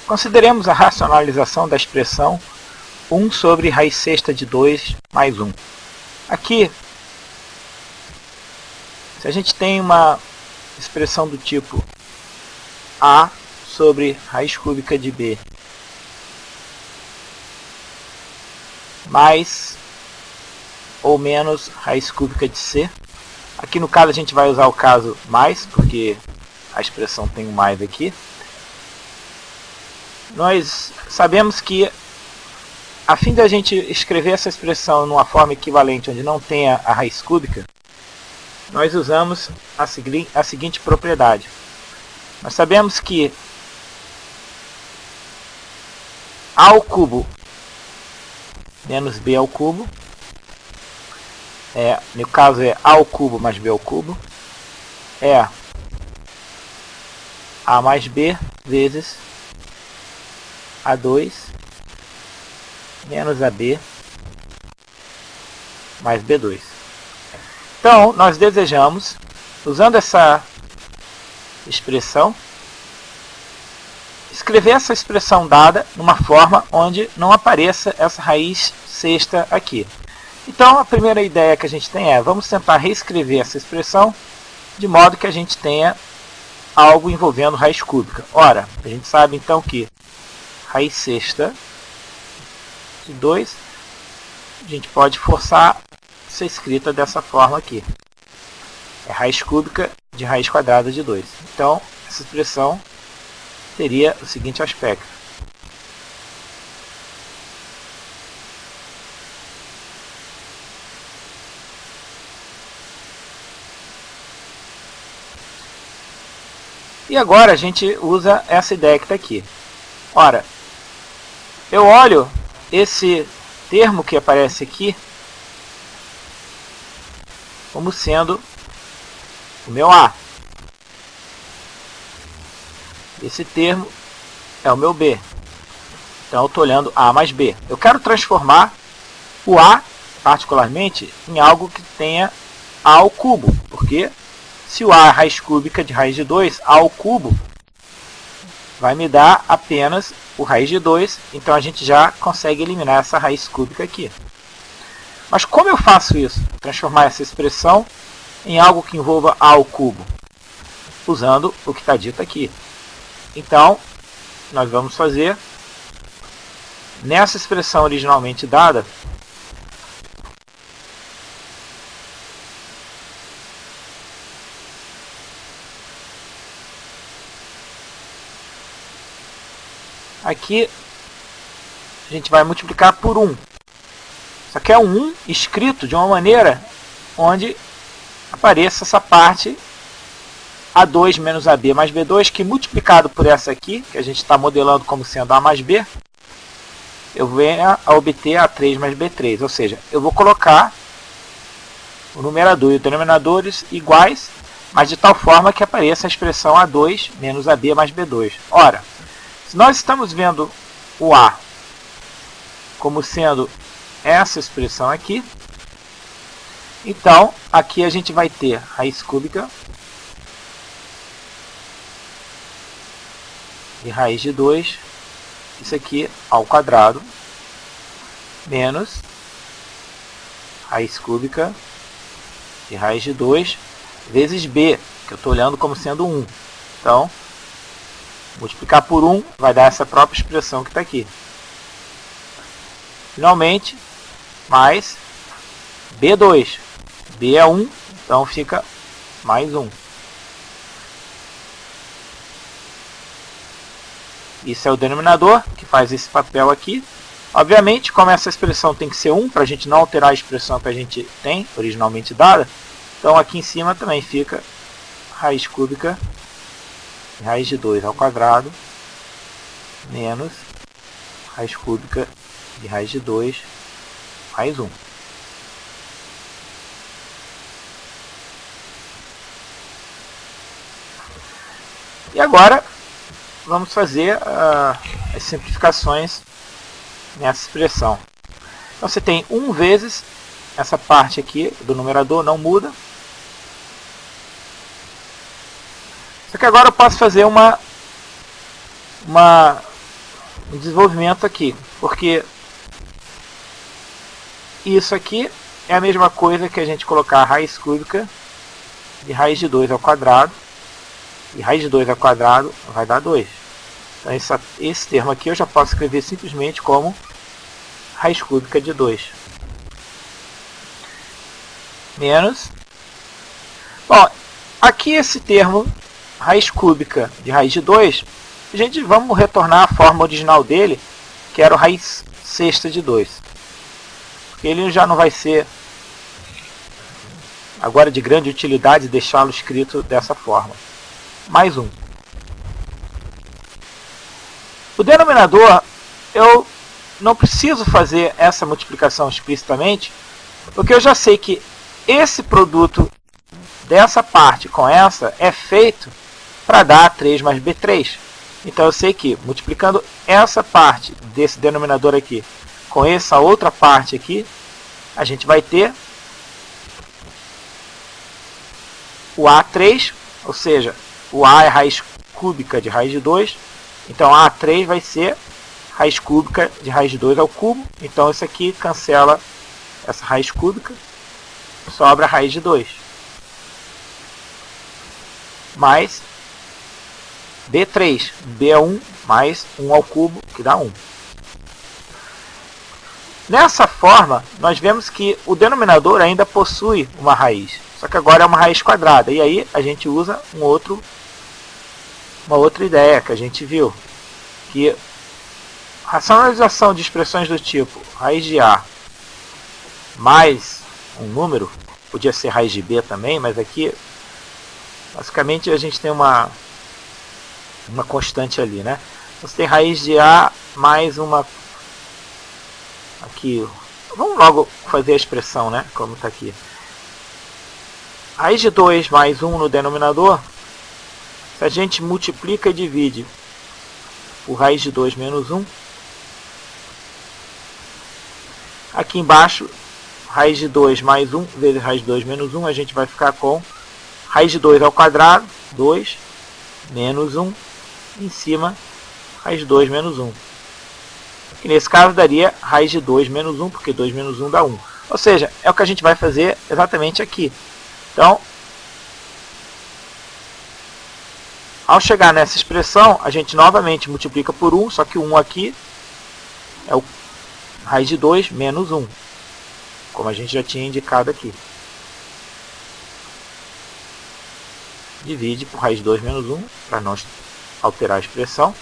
Consideremos a racionalização da expressão 1 sobre raiz sexta de 2 mais 1. Aqui, se a gente tem uma expressão do tipo A sobre raiz cúbica de B mais ou menos raiz cúbica de C, aqui no caso a gente vai usar o caso mais, porque a expressão tem um mais aqui. Nós sabemos que, a fim de a gente escrever essa expressão numa forma equivalente, onde não tenha a raiz cúbica, nós usamos a seguinte propriedade. Nós sabemos que A ao cubo menos B ao cubo, no caso é A ao cubo mais B ao cubo, é A mais B vezes A2 menos AB mais B2. Então, nós desejamos, usando essa expressão, escrever essa expressão dada numa forma onde não apareça essa raiz sexta aqui. Então, a primeira ideia que a gente tem é, vamos tentar reescrever essa expressão de modo que a gente tenha algo envolvendo raiz cúbica. Ora, a gente sabe então que raiz sexta de 2, a gente pode forçar ser escrita dessa forma aqui. É raiz cúbica de raiz quadrada de 2. Então, essa expressão teria o seguinte aspecto. E agora a gente usa essa ideia que está aqui. Ora, eu olho esse termo que aparece aqui como sendo o meu A. Esse termo é o meu B. Então eu estou olhando A mais B. Eu quero transformar o A, particularmente, em algo que tenha A ao cubo. Porque se o A é raiz cúbica de raiz de 2, A ao cubo vai me dar apenas o raiz de 2. Então a gente já consegue eliminar essa raiz cúbica aqui. Mas como eu faço isso? Transformar essa expressão em algo que envolva A ao cubo, usando o que está dito aqui. Então, nós vamos fazer, nessa expressão originalmente dada, aqui a gente vai multiplicar por 1. Só que é um 1 escrito de uma maneira onde apareça essa parte A2 menos AB mais B2, que multiplicado por essa aqui, que a gente está modelando como sendo A mais B, eu venho a obter A3 mais B3. Ou seja, eu vou colocar o numerador e o denominadores iguais, mas de tal forma que apareça a expressão A2 menos AB mais B2. Ora, se nós estamos vendo o A como sendo essa expressão aqui, então aqui a gente vai ter raiz cúbica de raiz de 2, isso aqui ao quadrado, menos raiz cúbica de raiz de 2 vezes B, que eu estou olhando como sendo 1. Então, multiplicar por 1 vai dar essa própria expressão que está aqui. Finalmente, mais B2. B é 1, então fica mais 1. Isso é o denominador, que faz esse papel aqui. Obviamente, como essa expressão tem que ser 1, para a gente não alterar a expressão que a gente tem originalmente dada, então aqui em cima também fica raiz cúbica de raiz de 2 ao quadrado, menos raiz cúbica de raiz de 2 mais 1. E agora vamos fazer as simplificações nessa expressão. Então você tem 1 vezes essa parte aqui do numerador, não muda. Só que agora eu posso fazer uma um desenvolvimento aqui, porque isso aqui é a mesma coisa que a gente colocar a raiz cúbica de raiz de 2 ao quadrado, e raiz de 2 ao quadrado vai dar 2. Então esse termo aqui eu já posso escrever simplesmente como raiz cúbica de 2. Menos. Bom, aqui esse termo, raiz cúbica de raiz de 2, vamos retornar à forma original dele, que era o raiz sexta de 2. Porque ele já não vai ser agora de grande utilidade deixá-lo escrito dessa forma. Mais um. O denominador, eu não preciso fazer essa multiplicação explicitamente, porque eu já sei que esse produto dessa parte com essa é feito para dar 3 mais B3. Então eu sei que multiplicando essa parte desse denominador aqui com essa outra parte aqui, a gente vai ter o A3, ou seja, o A é raiz cúbica de raiz de 2, então A3 vai ser raiz cúbica de raiz de 2 ao cubo, então isso aqui cancela essa raiz cúbica, sobra a raiz de 2. Mais B3, B é 1, mais 1 ao cubo, que dá 1. Nessa forma, nós vemos que o denominador ainda possui uma raiz, só que agora é uma raiz quadrada, e aí a gente usa uma outra ideia que a gente viu, que racionalização de expressões do tipo raiz de A mais um número, podia ser raiz de B também, mas aqui basicamente a gente tem uma constante ali, né? Você tem raiz de A mais uma aqui, vamos logo fazer a expressão, né? Como está aqui. Raiz de 2 mais 1 no denominador, se a gente multiplica e divide por raiz de 2 menos 1, aqui embaixo, raiz de 2 mais 1 vezes raiz de 2 menos 1, a gente vai ficar com raiz de 2 ao quadrado, 2, menos 1, em cima, raiz de 2 menos 1. Que nesse caso daria raiz de 2 menos 1, porque 2 menos 1 dá 1. Ou seja, é o que a gente vai fazer exatamente aqui. Então, ao chegar nessa expressão, a gente novamente multiplica por 1, só que o 1 aqui é o raiz de 2 menos 1, como a gente já tinha indicado aqui. Divide por raiz de 2 menos 1, para não alterar a expressão.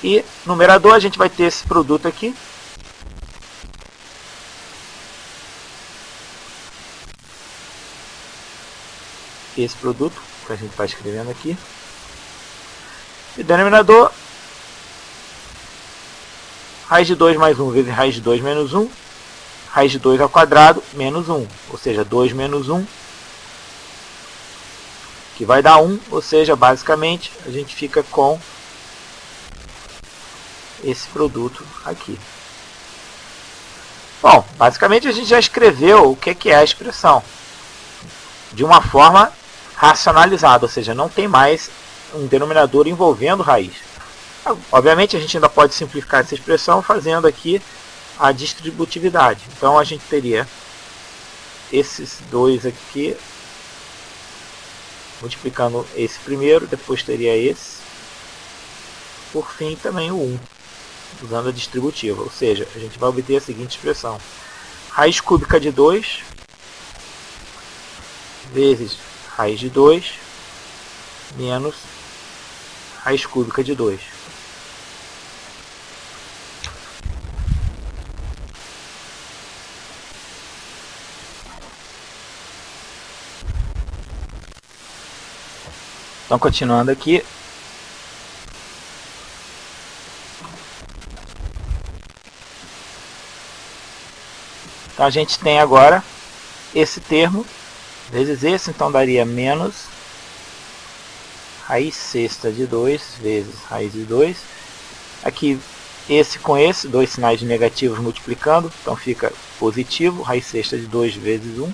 E no numerador a gente vai ter esse produto aqui. Esse produto que a gente está escrevendo aqui. E denominador, raiz de 2 mais 1 vezes raiz de 2 menos 1, raiz de 2 ao quadrado menos 1, ou seja, 2 menos 1, que vai dar 1, ou seja, basicamente a gente fica com esse produto aqui. Bom, basicamente a gente já escreveu o que é a expressão de uma forma racionalizada, ou seja, não tem mais um denominador envolvendo raiz. Obviamente a gente ainda pode simplificar essa expressão fazendo aqui a distributividade. Então a gente teria esses dois aqui, multiplicando esse primeiro, depois teria esse, por fim também o 1, usando a distributiva. Ou seja, a gente vai obter a seguinte expressão: raiz cúbica de 2 vezes raiz de 2 menos raiz cúbica de 2. Então, continuando aqui, então a gente tem agora esse termo vezes esse, então daria menos raiz sexta de 2 vezes raiz de 2. Aqui esse com esse, dois sinais negativos multiplicando, então fica positivo, raiz sexta de 2 vezes 1.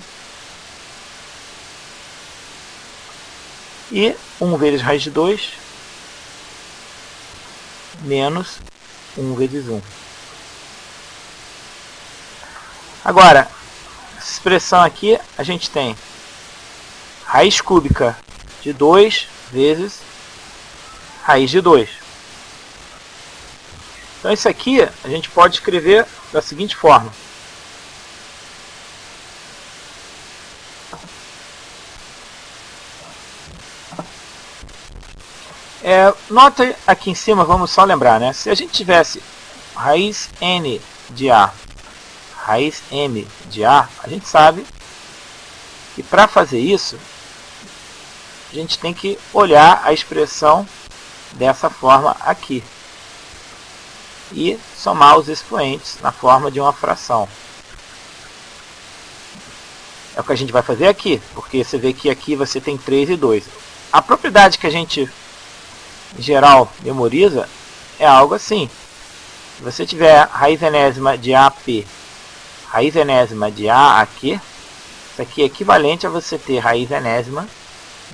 E 1 vezes raiz de 2 menos 1 vezes 1. Agora, essa expressão aqui, a gente tem raiz cúbica de 2 vezes raiz de 2. Então, isso aqui a gente pode escrever da seguinte forma. Nota aqui em cima, vamos só lembrar, né? Se a gente tivesse raiz n de a, raiz m de a, a gente sabe que para fazer isso, a gente tem que olhar a expressão dessa forma aqui e somar os expoentes na forma de uma fração. É o que a gente vai fazer aqui, porque você vê que aqui você tem 3 e 2. A propriedade que a gente, em geral, memoriza é algo assim. Se você tiver raiz enésima de AP, raiz enésima de A aqui, isso aqui é equivalente a você ter raiz enésima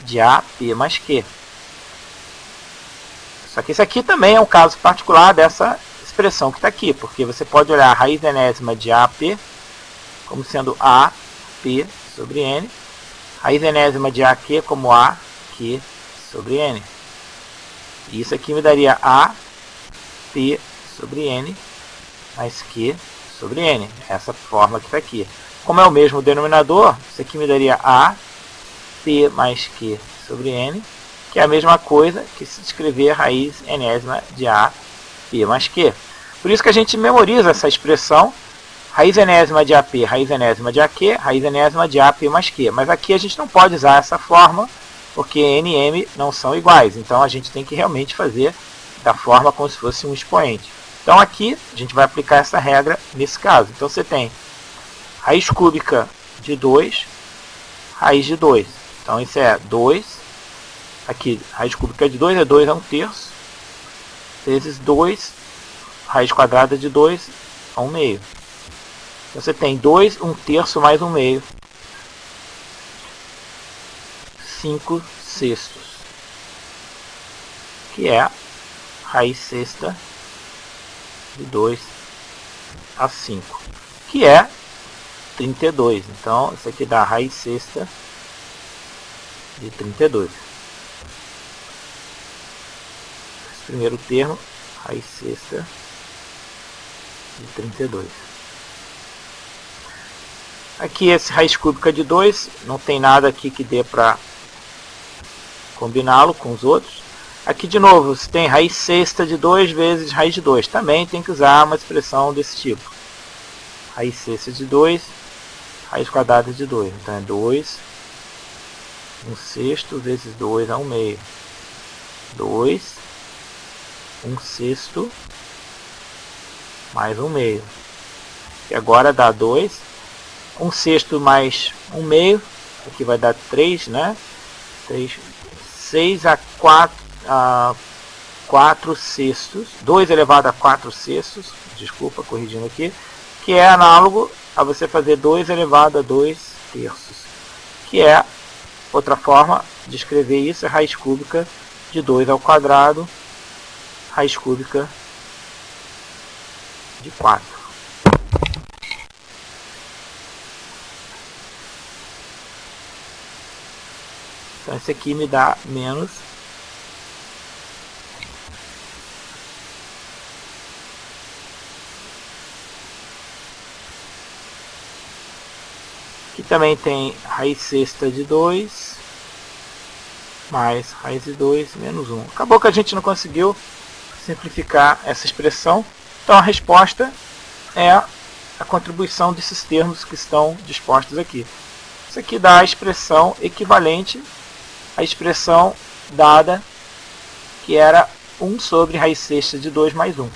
de AP mais Q. Só que isso aqui também é um caso particular dessa expressão que está aqui, porque você pode olhar a raiz enésima de AP como sendo AP sobre N, raiz enésima de AQ como AQ sobre N. E isso aqui me daria AP sobre N mais Q sobre N, essa forma que está aqui. Como é o mesmo denominador, isso aqui me daria AP mais Q sobre N, que é a mesma coisa que se escrever raiz enésima de AP mais Q. Por isso que a gente memoriza essa expressão, raiz enésima de AP, raiz enésima de AQ, raiz enésima de AP mais Q. Mas aqui a gente não pode usar essa forma, porque N e M não são iguais. Então a gente tem que realmente fazer da forma como se fosse um expoente. Então aqui a gente vai aplicar essa regra nesse caso. Então você tem raiz cúbica de 2, raiz de 2. Então isso é 2, aqui raiz cúbica de 2 é 2 a 1/3, vezes 2, raiz quadrada de 2 a 1/2. Então você tem 2, 1/3 mais 1/2, 5/6, que é raiz sexta de 2 a 5, que é 32. Então, isso aqui dá raiz sexta de 32. Esse primeiro termo, raiz sexta de 32. Aqui, esse raiz cúbica de 2, não tem nada aqui que dê para combiná-lo com os outros. Aqui, de novo, você tem raiz sexta de 2 vezes raiz de 2. Também tem que usar uma expressão desse tipo. Raiz sexta de 2, raiz quadrada de 2. Então, é 2, 1/6 vezes 2 a 1/2. 2, 1/6 mais 1/2. E agora dá 2. 1/6 mais 1/2. Aqui vai dar 3, né? 3, 6 a 4/6, 2 elevado a 4/6, desculpa, corrigindo aqui, que é análogo a você fazer 2 elevado a 2/3, que é outra forma de escrever isso, é raiz cúbica de 2 ao quadrado, raiz cúbica de 4. Então, esse aqui me dá menos que também tem raiz sexta de 2 mais raiz de 2 menos 1. Acabou que a gente não conseguiu simplificar essa expressão. Então a resposta é a contribuição desses termos que estão dispostos aqui. Isso aqui dá a expressão equivalente à expressão dada, que era 1 sobre raiz sexta de 2 mais 1.